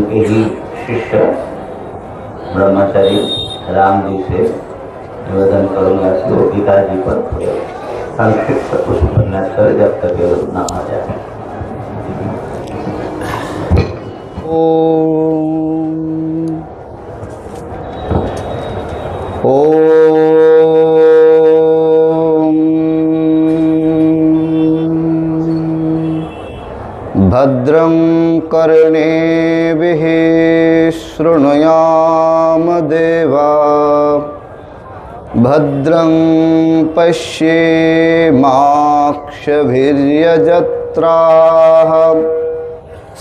उनके ही शिष्य ब्रह्मचारी राम जी से निवेदन करूंगा कि वो गीता जी पर संक्षिप्त कुछ उपन्यास कर जब तक न आ जाए। भद्रं कर्णेभिः शृणुयाम देवा भद्रं पश्येमाक्षभिर्यजत्राः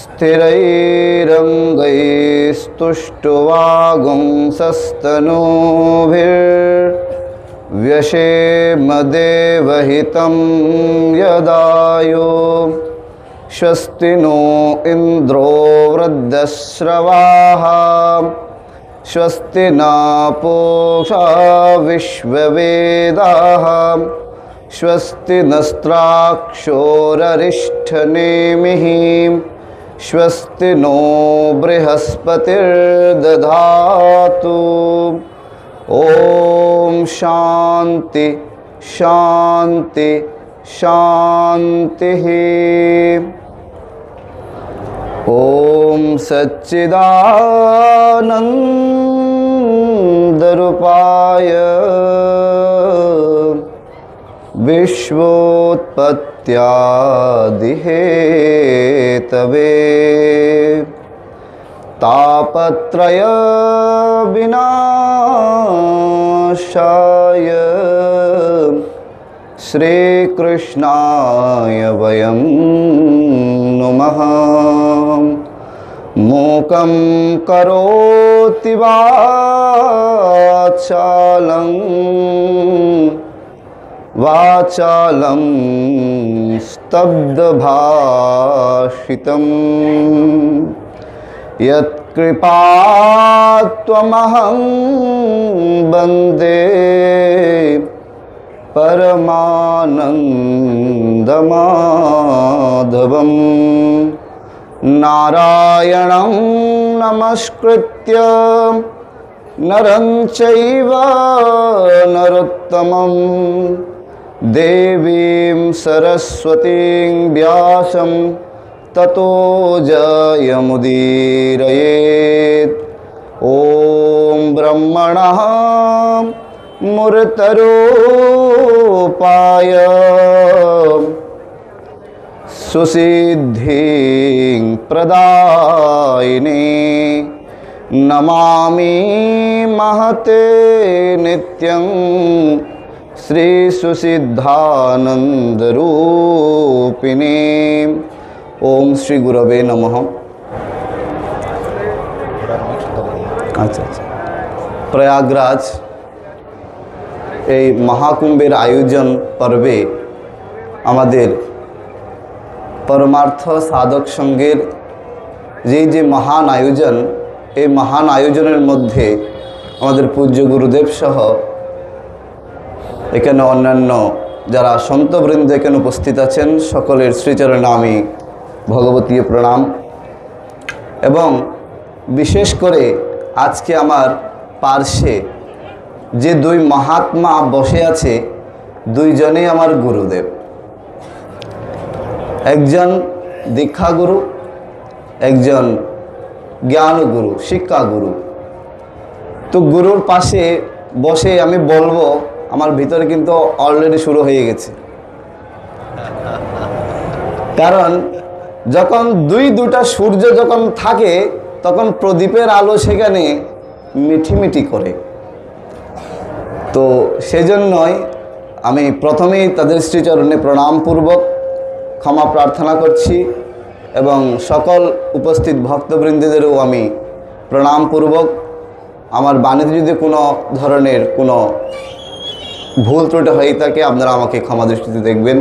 स्थिरैरङ्गैस्तुष्टुवागुंसस्तनूभिर्व्यशेम देवहितं यदायो स्वस्ति नो इंद्रो वृद्धश्रवाः स्वस्ति न पूषा विश्ववेदाः स्वस्ति नस्त्राक्षोररिष्ठनेमिः स्वस्ति नो बृहस्पतिर्दधातु। ॐ शान्ति शान्ति शान्तिः। ॐ सच्चिदानन्दरूपाय विश्वोत्पत्त्यादिहेतवे तापत्रय विनाशाय श्रीकृष्णाय वयं नुमः। मूकं करोति वाचालं स्तब्धभाषितं यत्कृपात्वमहं वन्दे परमानन्दमाधवम्। नारायणं नमस्कृत्य नरं चैव नरोत्तमं देवीं सरस्वतीं व्यासं ततो जयमुदीरयेत्। ॐ ब्रह्मणः मूर्तरूपाय सुसिद्धिं प्रदायिने नमामि महते नित्यं श्री सुसिद्धानन्दरूपिणे। ओम श्री गुरवे नमः। अच्छा प्रयागराज এই মহাকুম্ভের আয়োজন পর্বে আমাদের পরমার্থ সাধক সংঘের যে মহান আয়োজন, এই মহান আয়োজনের মধ্যে আমাদের পূজ্য গুরুদেব সহ এখানে অন্যান্য যারা সন্তবৃন্দ এখানে উপস্থিত আছেন সকলের শ্রীচরণে আমি ভগবতীয় প্রণাম। এবং বিশেষ করে আজকে আমার পার্শ্বে যে দুই মহাত্মা বসে আছে, দুইজনেই আমার গুরুদেব। একজন দীক্ষাগুরু, একজন জ্ঞানগুরু, শিক্ষাগুরু। তো গুরুর পাশে বসে আমি বলবো, আমার ভিতরে কিন্তু অলরেডি শুরু হয়ে গেছে। কারণ যখন দুটা সূর্য যখন থাকে তখন প্রদীপের আলো সেখানে মিটিমিটি করে। তো সেজন্যই আমি প্রথমেই তাদের শ্রীচরণে প্রণামপূর্বক ক্ষমা প্রার্থনা করছি এবং সকল উপস্থিত ভক্তবৃন্দদেরও আমি প্রণামপূর্বক আমার বাণীতে যদি কোনো ধরনের কোনো ভুল ত্রুটি হয়ে থাকে আপনারা আমাকে ক্ষমা দৃষ্টিতে দেখবেন।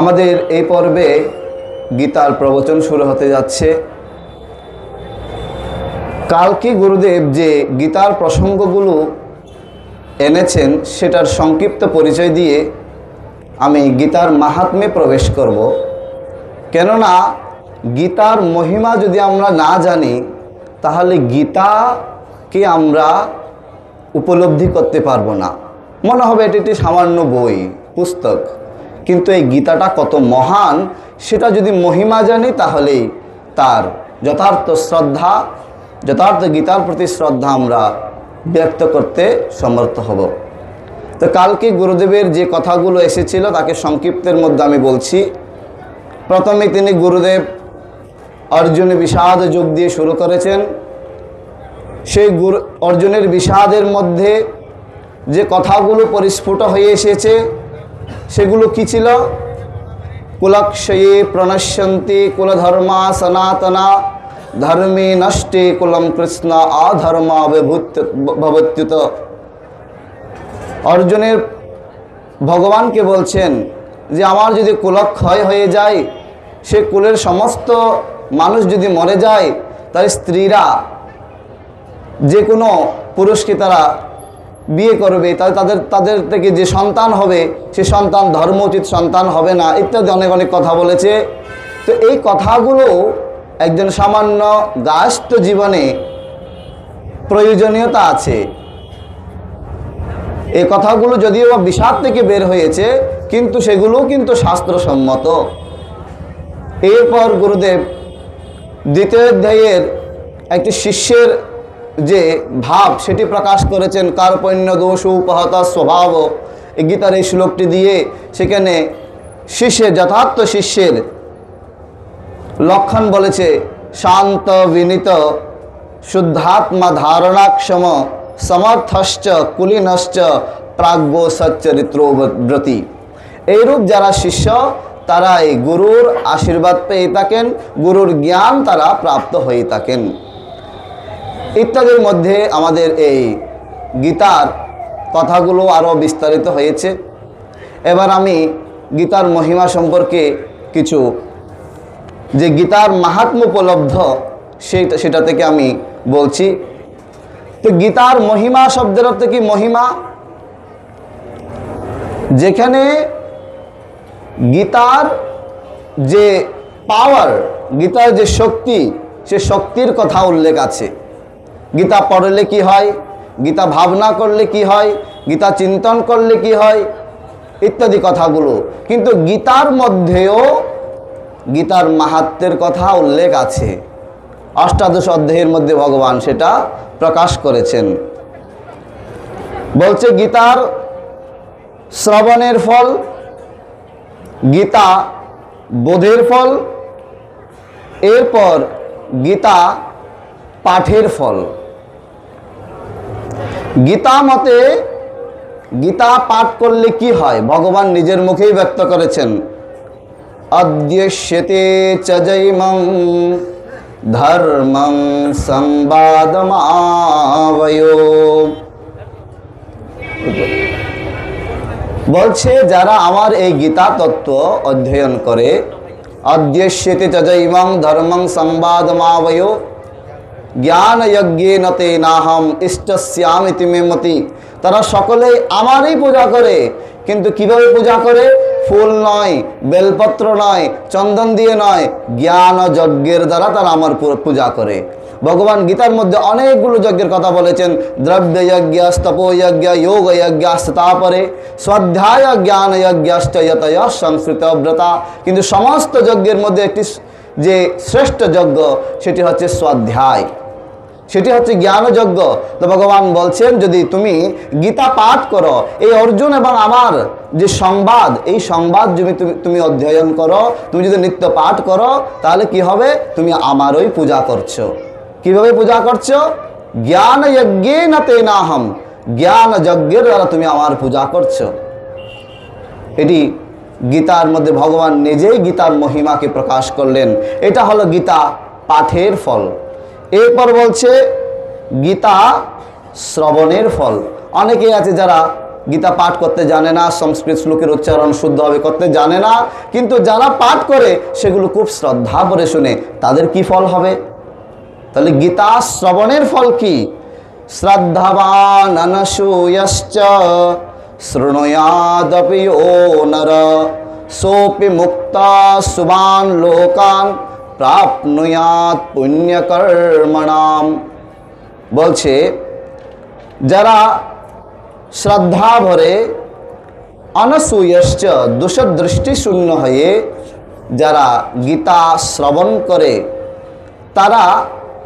আমাদের এই পর্বে গীতার প্রবচন শুরু হতে যাচ্ছে। কালকে গুরুদেব যে গীতার প্রসঙ্গগুলো এনেছেন সেটার সংক্ষিপ্ত পরিচয় দিয়ে আমি গীতার মাহাত্ম্যে প্রবেশ করব। কেননা গীতার মহিমা যদি আমরা না জানি, তাহলে গীতাকে আমরা উপলব্ধি করতে পারবো না। মনে হবে এটি একটি সামান্য বই, পুস্তক, কিন্তু এই গীতাটা কত মহান সেটা যদি মহিমা জানি, তাহলেই তার যথার্থ শ্রদ্ধা, যথার্থ গীতার প্রতি শ্রদ্ধা আমরা ব্যক্ত করতে সমর্থ হব। তো কালকে গুরুদেবের যে কথাগুলো এসেছিল তাকে সংক্ষিপ্তের মধ্যে আমি বলছি। প্রথমে তিনি গুরুদেব অর্জুনের বিষাদ যোগ দিয়ে শুরু করেছেন। সেই অর্জুনের বিষাদের মধ্যে যে কথাগুলো পরিস্ফুট হয়ে এসেছে সেগুলো কি ছিল? কুলক্ষয়ে প্রণশ্যন্তি কুলধর্মা সনাতনা ধর্মে নষ্টে কুলম কৃষ্ণ অধর্মা ভবত্যুত। অর্জুনের ভগবানকে বলছেন যে আমার যদি কুলক্ষয় হয়ে যায়, সে কুলের সমস্ত মানুষ যদি মরে যায়, তাহলে স্ত্রীরা যে কোনো পুরুষকে তারা বিয়ে করবে, তাহলে তাদের থেকে যে সন্তান হবে সে সন্তান ধর্মোচিত সন্তান হবে না, ইত্যাদি অনেক অনেক কথা বলেছে। তো এই কথাগুলো একজন সামান্য গায়স্থ জীবনে প্রয়োজনীয়তা আছে। এই কথাগুলো যদিও বা বিষাদ থেকে বের হয়েছে, কিন্তু সেগুলো কিন্তু শাস্ত্রসম্মত। এরপর গুরুদেব দ্বিতীয় অধ্যায়ের একটি শিষ্যের যে ভাব সেটি প্রকাশ করেছেন। কার্পণ্য দোষ উপহত স্বভাব, এই গীতার এই শ্লোকটি দিয়ে সেখানে শিষ্যের, যথার্থ শিষ্যের লক্ষণ বলেছে। শান্ত বিনীত শুদ্ধাত্মা ধারণাক্ষম সমর্থশ্চ কুলীনশ্চ প্রাজ্ঞ সচ্চরিত্রব্রতী। এইরূপ যারা শিষ্য তারা এই গুরুর আশীর্বাদ পেয়ে থাকেন, গুরুর জ্ঞান তারা প্রাপ্ত হয়ে থাকেন ইত্যাদির মধ্যে আমাদের এই গীতার কথাগুলো আরও বিস্তারিত হয়েছে। এবার আমি গীতার মহিমা সম্পর্কে কিছু, যে গীতার মাহাত্ম্য উপলব্ধ সেটা থেকে আমি বলছি। তো গীতার মহিমা শব্দের অর্থ কি? মহিমা, যেখানে গীতার যে পাওয়ার, গীতার যে শক্তি, সে শক্তির কথা উল্লেখ আছে। গীতা পড়লে কি হয়, গীতা ভাবনা করলে কি হয়, গীতা চিন্তন করলে কি হয়, ইত্যাদি কথাগুলো। কিন্তু গীতার মধ্যেও গীতার মাহাত্ম্যের কথা উল্লেখ আছে। অষ্টাদশ অধ্যায়ের মধ্যে ভগবান সেটা প্রকাশ করেছেন। বলছে গীতার শ্রবণের ফল, গীতা বোধের ফল, এরপর গীতা পাঠের ফল। গীতা মতে গীতা পাঠ করলে কি হয় ভগবান নিজের মুখেই ব্যক্ত করেছেন। অদ্যস্যতে চ জৈমং ধর্মং সংবাদমাবয়ো। বলছে যারা আমার এই গীতা তত্ত্ব অধ্যয়ন করে, অদ্যস্যতে চ জৈমং ধর্মং সংবাদমাবয়ো জ্ঞান যজ্ঞেন তেনাহম ইষ্টস্যামিতি মে মতি। তারা সকলেই আমারই পূজা করে, কিন্তু কিভাবে পূজা করে? ফুল নয়, বেলপত্র নয়, চন্দন দিয়ে নয়, জ্ঞান যজ্ঞের দ্বারা তারা আমার পূজা করে। ভগবান গীতার মধ্যে অনেকগুলো যজ্ঞের কথা বলেছেন। দ্রব্য যজ্ঞ, তপো যজ্ঞ, যোগ যজ্ঞ, তারপরে স্বাধ্যায় জ্ঞান যজ্ঞাশ্চ যতয় সংস্কৃত ব্রতা। কিন্তু সমস্ত যজ্ঞের মধ্যে একটি যে শ্রেষ্ঠ যজ্ঞ সেটি হচ্ছে স্বাধ্যায়, সেটি হচ্ছে জ্ঞানযজ্ঞ। তো ভগবান বলছেন যদি তুমি গীতা পাঠ করো, এই অর্জুন এবং আমার যে সংবাদ, এই সংবাদ যদি তুমি অধ্যয়ন করো, তুমি যদি নিত্য পাঠ করো, তাহলে কি হবে? তুমি আমারই পূজা করছো। কিভাবে পূজা করছো? জ্ঞান যজ্ঞেন তেনাহম, জ্ঞান যজ্ঞের দ্বারা তুমি আমার পূজা করছো। এটি গীতার মধ্যে ভগবান নিজেই গীতার মহিমাকে প্রকাশ করলেন। এটা হলো গীতা পাঠের ফল। এরপর বলছে গীতা শ্রবণের ফল। অনেকেই আছে যারা গীতা পাঠ করতে জানে না, সংস্কৃত শ্লোকের উচ্চারণ শুদ্ধভাবে করতে জানে না, কিন্তু যারা পাঠ করে সেগুলো খুব শ্রদ্ধা করে শুনে, তাদের কি ফল হবে? তাহলে গীতা শ্রবণের ফল কি? শ্রদ্ধাবান অনসূয়শ্চ শৃণুয়াদপি য়ো নর সোপি মুক্তা সুবান লোকান প্রাপ্নুয়াৎ পুণ্যকর্মণাম। বলছে যারা শ্রদ্ধা ভরে অনসূয়শ্চ দোষদৃষ্টি শূন্য হয়ে যারা গীতা শ্রবণ করে তারা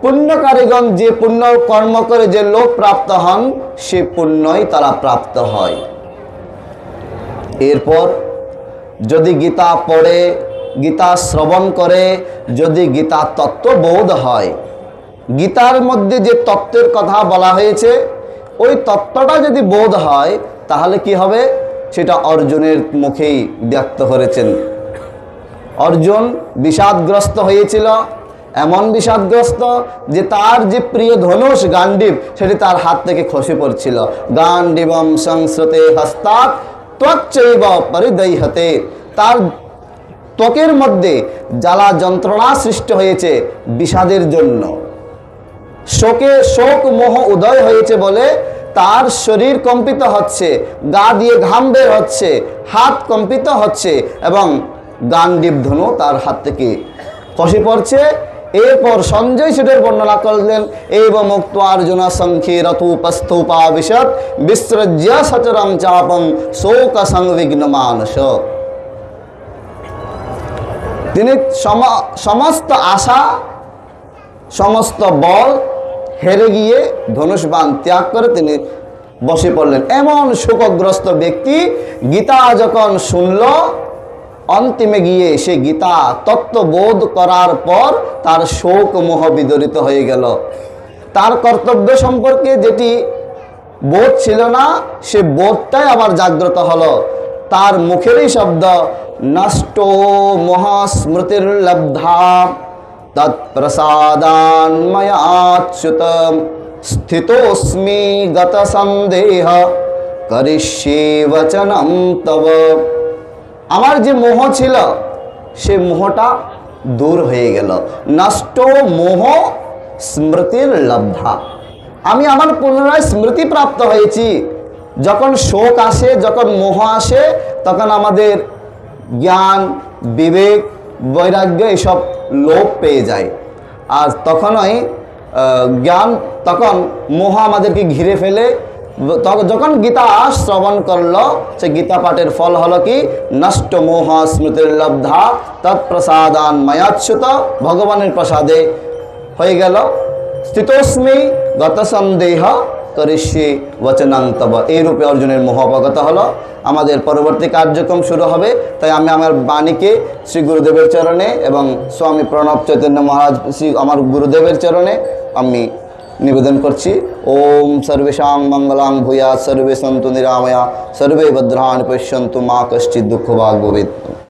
পুণ্যকারীগণ যে পুণ্য কর্ম করে যে লোক প্রাপ্ত হন সে পুণ্যই তারা প্রাপ্ত হয়। এরপর যদি গীতা পড়ে, গীতা শ্রবণ করে, যদি গীতা তত্ত্ববোধ হয়, গীতার মধ্যে যে তত্ত্বের কথা বলা হয়েছে ওই তত্ত্বটা যদি বোধ হয় তাহলে কি হবে সেটা অর্জুনের মুখেই ব্যক্ত করেছেন। অর্জুন বিষাদগ্রস্ত হয়েছিল, এমন বিষাদগ্রস্ত যে তার যে প্রিয় ধনুষ গান্ডীব সেটি তার হাত থেকে খসে পড়ছিল। গান্ডীবম সংস্রতে হস্তাৎ ত্বচ্চৈব পরিদহ্যতে, তার ত্বকের মধ্যে জ্বালা যন্ত্রণা সৃষ্টি হয়েছে বিষাদের জন্য। শোক মোহ উদয় হয়েছে বলে তার শরীর কম্পিত হচ্ছে, গা দিয়ে ঘাম বের হচ্ছে, হাত কম্পিত হচ্ছে এবং গান্ডীব ধনু তার হাত থেকে খসে পড়ছে। এরপর সঞ্জয় সেটার বর্ণনা করলেন, এব মুক্ত অর্জুন সংখ্যে রথোপস্থোপাবিশত বিসৃজ্য সচরং চাপং শোক সংবিঘ্ন মানস। তিনি সমস্ত আশা সমস্ত বল হেরে গিয়ে ধনুষ বাণ ত্যাগ করে তিনি বসে পড়লেন। এমন শোকগ্রস্ত ব্যক্তি গীতা যখন শুনল, অন্তিমে গিয়ে সে গীতা তত্ত্ববোধ করার পর তার শোক মোহ বিদরিত হয়ে গেল। তার কর্তব্য সম্পর্কে যেটি বোধ ছিল না সে বোধটাই আবার জাগ্রত হলো। তার মুখেরই শব্দ নষ্ট মহাস্মৃতির লব্ধা তৎপ্রসাদান ময়াচ্যুত স্থিতোস্মি গত সন্দেহ করিষ্যে বচনম তব। আমার যে মোহ ছিল সে মোহটা দূর হয়ে গেল। নষ্ট মোহ স্মৃতির লব্ধা, আমি আমার পুনরায় স্মৃতি প্রাপ্ত হয়েছি। যখন শোক আসে, যখন মোহ আসে তখন আমাদের জ্ঞান বিবেক বৈরাগ্য এসব লোপ পেয়ে যায়। আর তখনই জ্ঞান, তখন মোহ আমাদেরকে ঘিরে ফেলে। যখন গীতা শ্রবণ করলো সে গীতা পাঠের ফল হলো কি নষ্ট মোহ স্মৃতির লব্ধা তৎপ্রসাদান ময়াচ্যুত, ভগবানের প্রসাদে হয়ে গেল। স্থিতোস্মি গত সন্দেহ করিষ্যে বচনং তব। এই রূপে অর্জুনের মোহ অবগত হলো। আমাদের পরবর্তী কার্যক্রম শুরু হবে, তাই আমি আমার বাণীকে শ্রী গুরুদেবের চরণে এবং স্বামী প্রণব চৈতন্য মহারাজ শ্রী আমার গুরুদেবের চরণে আমি নিবেদন করছি। ওম সর্বেষাং মঙ্গলাং ভূয়াৎ, সর্বে সন্তু নিরাময়া, সর্বে ভদ্রাণি পশ্যন্তু মা কশ্চিৎ দুঃখভাগ্ ভবেৎ।